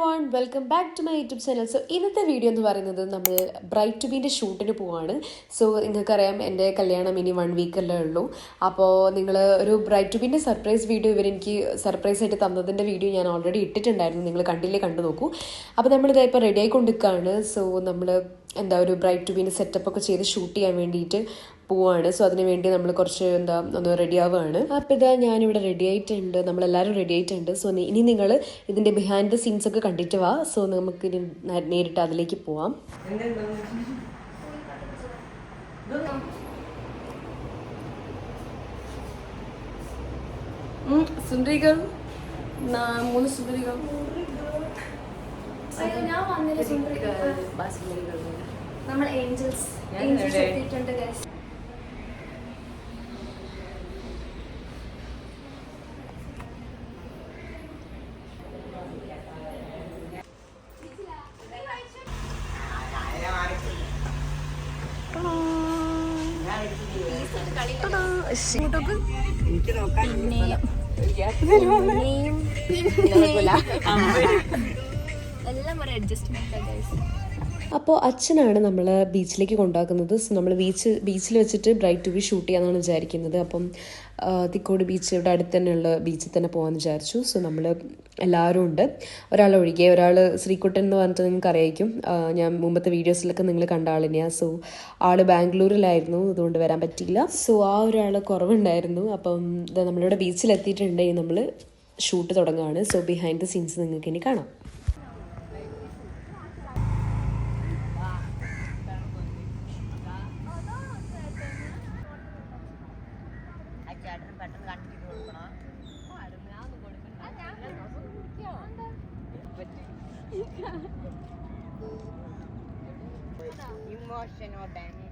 everyone, welcome back to my YouTube channel. So ഇന്നത്തെ video എന്ന് പറയുന്നത് നമ്മൾ ബ്രൈറ്റ് ടു ബീൻ്റെ ഷൂട്ടിന് പോവാണ്. സോ നിങ്ങൾക്കറിയാം എൻ്റെ കല്യാണം ഇനി 1 വീക്കല്ലേ ഉള്ളൂ. അപ്പോൾ നിങ്ങൾ ഒരു ബ്രൈറ്റ് ടു ബീൻ്റെ സർപ്രൈസ് വീഡിയോ ഇവരെനിക്ക് സർപ്രൈസ് ആയിട്ട് തന്നതിൻ്റെ വീഡിയോ ഞാൻ ഓൾറെഡി ഇട്ടിട്ടുണ്ടായിരുന്നു. നിങ്ങൾ കണ്ടു നോക്കൂ. അപ്പോൾ നമ്മളിതാ ഇപ്പോൾ റെഡി ആയിക്കൊണ്ടിരിക്കുകയാണ്. സോ നമ്മൾ ഒരു ബ്രൈറ്റ് ടു ബീൻ്റെ സെറ്റപ്പൊക്കെ ചെയ്ത് ഷൂട്ട് ചെയ്യാൻ വേണ്ടിയിട്ട് പോവാണ്. സോ അതിന് വേണ്ടി നമ്മൾ കുറച്ച് ഒന്ന് റെഡി ആവുകയാണ്. അപ്പോൾ ഇതാ ഞാനിവിടെ റെഡി ആയിട്ടുണ്ട്, നമ്മളെല്ലാവരും റെഡി ആയിട്ടുണ്ട്. സോ ഇനി നിങ്ങൾ ഇതിൻ്റെ ബിഹൈൻഡ് ദ സീൻസ് ഒക്കെ കണ്ടിട്ട് വാ. സോ നമുക്ക് ഇനി നേരിട്ട് അതിലേക്ക് പോവാം. സുന്ദരികൾ 3 സുന്ദരികൾ നമ്മൾ ഏഞ്ചൽസ് എത്തിയിട്ടുണ്ട് ഗൈസ്. എല്ലാം ഒരു അഡ്ജസ്റ്റ്മെന്റ് ഗൈസ്. അപ്പോൾ അച്ഛനാണ് നമ്മൾ ബീച്ചിലേക്ക് കൊണ്ടാക്കുന്നത്. സോ നമ്മൾ ബീച്ചിൽ വെച്ചിട്ട് ബ്രൈറ്റ് ടു ബി ഷൂട്ട് ചെയ്യാമെന്നാണ് വിചാരിക്കുന്നത്. അപ്പം തിക്കോട് ബീച്ച് ഇവിടെ അടുത്ത് തന്നെയുള്ള ബീച്ചിൽ തന്നെ പോകാമെന്ന് വിചാരിച്ചു. സോ നമ്മൾ എല്ലാവരും ഉണ്ട്, ഒരാൾ ഒഴികെ. ഒരാൾ ശ്രീകുട്ടൻ എന്ന് പറഞ്ഞിട്ട് നിങ്ങൾക്ക് അറിയായിരിക്കും, ഞാൻ മുമ്പത്തെ വീഡിയോസിലൊക്കെ നിങ്ങൾ കണ്ട ആൾ തന്നെയാണ്. സോ ആൾ ബാംഗ്ലൂരിലായിരുന്നു, അതുകൊണ്ട് വരാൻ പറ്റിയില്ല. സോ ആ ഒരാൾ കുറവുണ്ടായിരുന്നു. അപ്പം നമ്മളിവിടെ ബീച്ചിലെത്തിയിട്ടുണ്ടെങ്കിൽ നമ്മൾ ഷൂട്ട് തുടങ്ങുകയാണ്. സോ ബിഹൈൻഡ് ദ സീൻസ് നിങ്ങൾക്ക് ഇനി കാണാം. Emotional damage.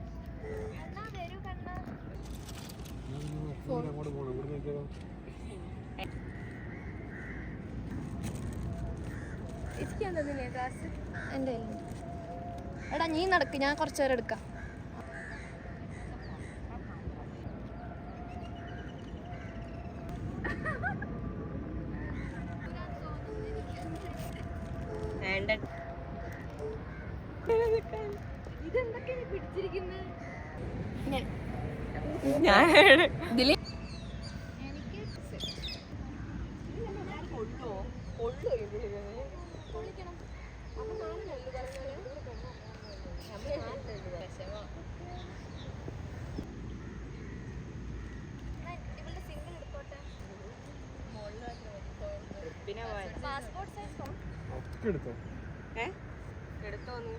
എൻ്റെ എടാ നീ നടക്ക്, ഞാൻ കുറച്ചു നേരം എടുക്കാം. ഇതെന്തൊക്കെയാണ് പിടിച്ചിരിക്കുന്നത്? പാസ്പോർട്ട് സൈസ് എടുത്തോ? എടുത്തോന്ന്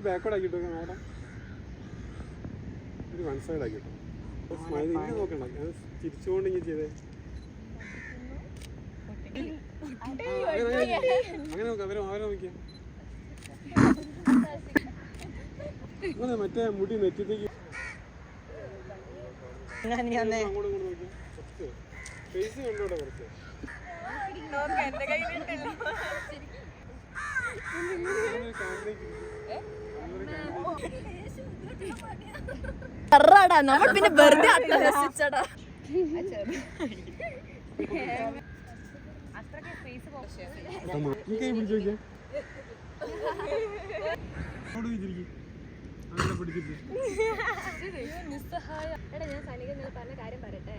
ബാക്കോട് ആക്കിട്ടോ മാഡം, ഒരു 1 സൈഡ് ആക്കിട്ടോ. സ്മൈൽ ഇങ്ങനെ നോക്കണ്ട, ഞാൻ ചിരിച്ചുകൊണ്ട് ഇങ്ങനെ ചെയ്തേ. അങ്ങനെ നോക്കാം, അവരെ നോക്കിയാ മറ്റേ മുടി നെറ്റിലേക്ക് അങ്ങോട്ടും ഇങ്ങോട്ട് നോക്കിയാ ഫേസ് കണ്ടോട്ടെ കുറച്ച്. നമ്മൾ പിന്നെ വെറുതെ രസിച്ചടാ. എടാ ഞാൻ സനിക പറഞ്ഞ കാര്യം പറയട്ടെ.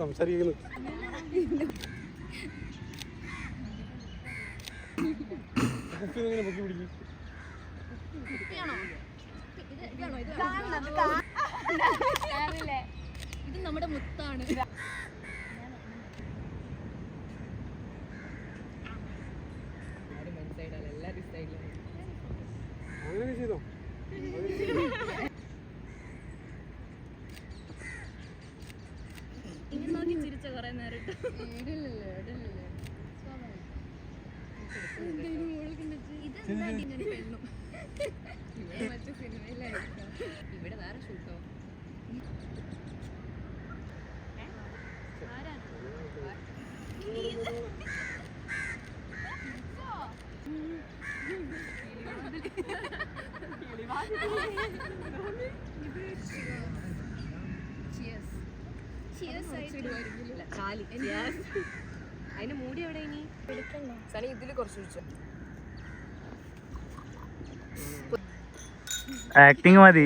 സംസാരിക്കുന്നു. കുപ്പി പൊക്കി പിടിക്കും. ഇത് നമ്മുടെ മുത്താണ്. അങ്ങനെ ചെയ്തോ. ഇനി നോക്കി ചിരിച്ച കൊറേ നേരം ഇവിടെ വേറെ ഷൂട്ടോ. അതിന് മൂടി എവിടെ ഇനി സനി ഇതില് കുറച്ച് ആക്ടിങ് മതി.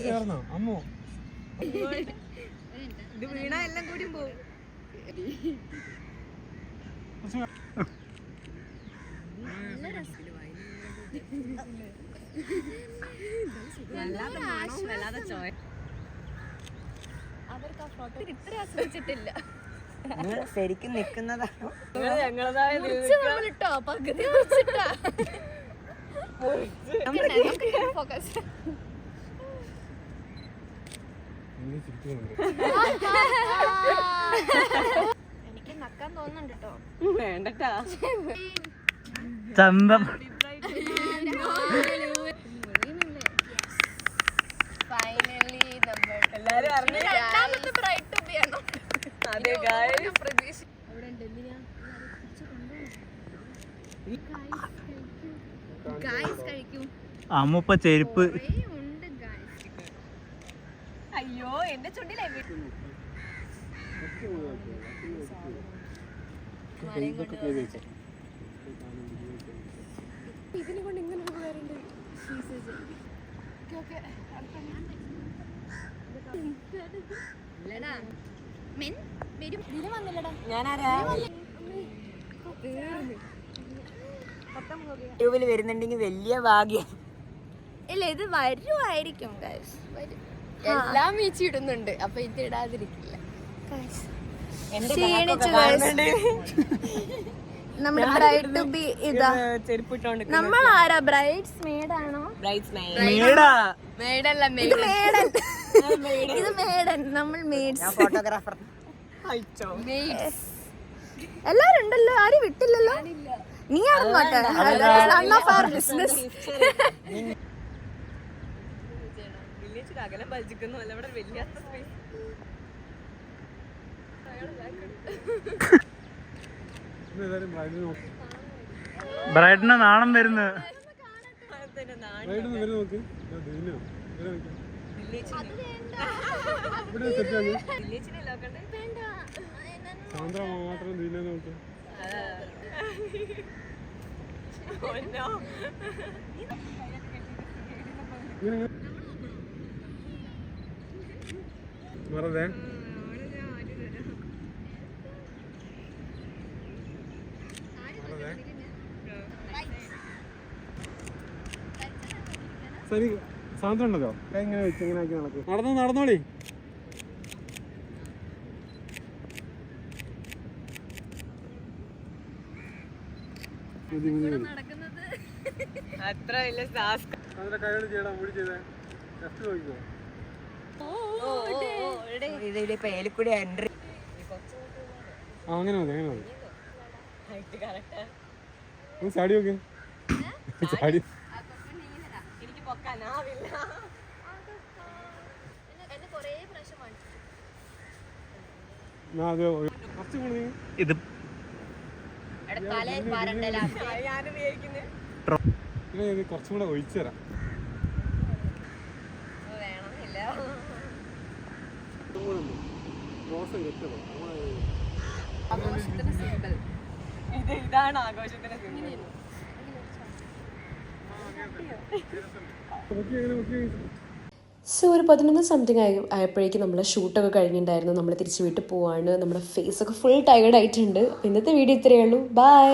ചേർന്നോ അമ്മോ? ഇത് വീണ എല്ലാം കൂടി പോകും. അവർക്ക് ആ ഫോട്ടോ ഇത്ര ആസ്വദിച്ചിട്ടില്ല. ശരിക്കും നിക്കുന്നതാണോ? നമ്മളിട്ടോ പകുതി മുറിച്ചിട്ടാ. ഫോക്കസ്. എനിക്ക് നക്കാൻ തോന്നുന്നുണ്ട് കേട്ടോ. വേണ്ടട്ടാ ചന്തം. ഫൈനലി നമ്മൾ എല്ലാരും അറിഞ്ഞു. രണ്ടാമത്തെ ബ്രൈറ്റ് ടു ബി ആണ്. അതെ ഗായ്സ്. പ്രതീക്ഷ അവിടെ ഉണ്ട്. എന്തിനാ ഗായ്സ് കഴിക്കൂ. അമ്മുപ്പ ചെരുപ്പ്. കുറേ ഉണ്ട് ഗായ്സ്. അയ്യോ എന്റെ ചുണ്ടിലേ ഇതിനെ കൊണ്ട് ഇങ്ങനെ ഉപകാരമുണ്ട്. യൂട്യൂബിൽ വരുന്നുണ്ടെങ്കിൽ വലിയ ഭാഗ്യം. ഇല്ല ഇത് വരുമായിരിക്കും എല്ലാം വീച്ചിടുന്നുണ്ട്. അപ്പൊ ഇത് ഇടാതിരിക്കില്ല. നമ്മുടെ ബ്രൈഡ് ടു ബി ഇതാ. ചെരുപ്പിട്ടോണ്ട് നമ്മൾ ആരാ? ബ്രൈഡ്സ് മേഡാണോ? മേഡല്ല ഇത് മേഡൻ. ഇത് മേഡൻ. നമ്മൾ മേഡ്സ്. ഫോട്ടോഗ്രാഫർ എല്ലാരും ഉണ്ടല്ലോ. ആരും വിട്ടില്ലല്ലോ. നീ ആണോട്ടെ ബിസിനസ്. അകലം ഭജിക്കുന്നു. അല്ല ഇവിടെ വലിയ ബ്രൈഡിന് നാണം വരുന്നു. സാന്ദ്ര മാത്രം ദീന നോക്ക്. വെറുതെ ശരി സാന്ദ്ര ഉണ്ടല്ലോ. എങ്ങനെ വെച്ച് എങ്ങനെ ആക്കി നടക്കും. നടന്നോളി. അത്ര വലിയ ടാസ്ക്. സാന്ദ്ര കൈയോട് ചെയ്യണം. മുടി ചെയ്തേ. ലെഫ്റ്റ് നോക്കിക്കോ. ഇതിലിപ്പോ ഏലിക്കൂടി എൻട്രി. അങ്ങനെ മതി അങ്ങനെ മതി. ചാടി നോക്ക്. ചാടി എനിക്ക് പൊക്കാനാവില്ല. കുറച്ച് കൂടി ഇത് കുറച്ചും കൂടെ ഒഴിച്ചു തരാം. ഇതാണ് ആഘോഷത്തിന് സോ ഒരു 11 സംതിങ് ആയപ്പോഴേക്കും നമ്മൾ ഷൂട്ടൊക്കെ കഴിഞ്ഞിട്ടുണ്ടായിരുന്നു. നമ്മൾ തിരിച്ച് വീട്ടിൽ പോവാണ്. നമ്മുടെ ഫേസൊക്കെ ഫുൾ ടയേർഡ് ആയിട്ടുണ്ട്. ഇന്നത്തെ വീഡിയോ ഇത്രയേ ഉള്ളൂ. ബൈ.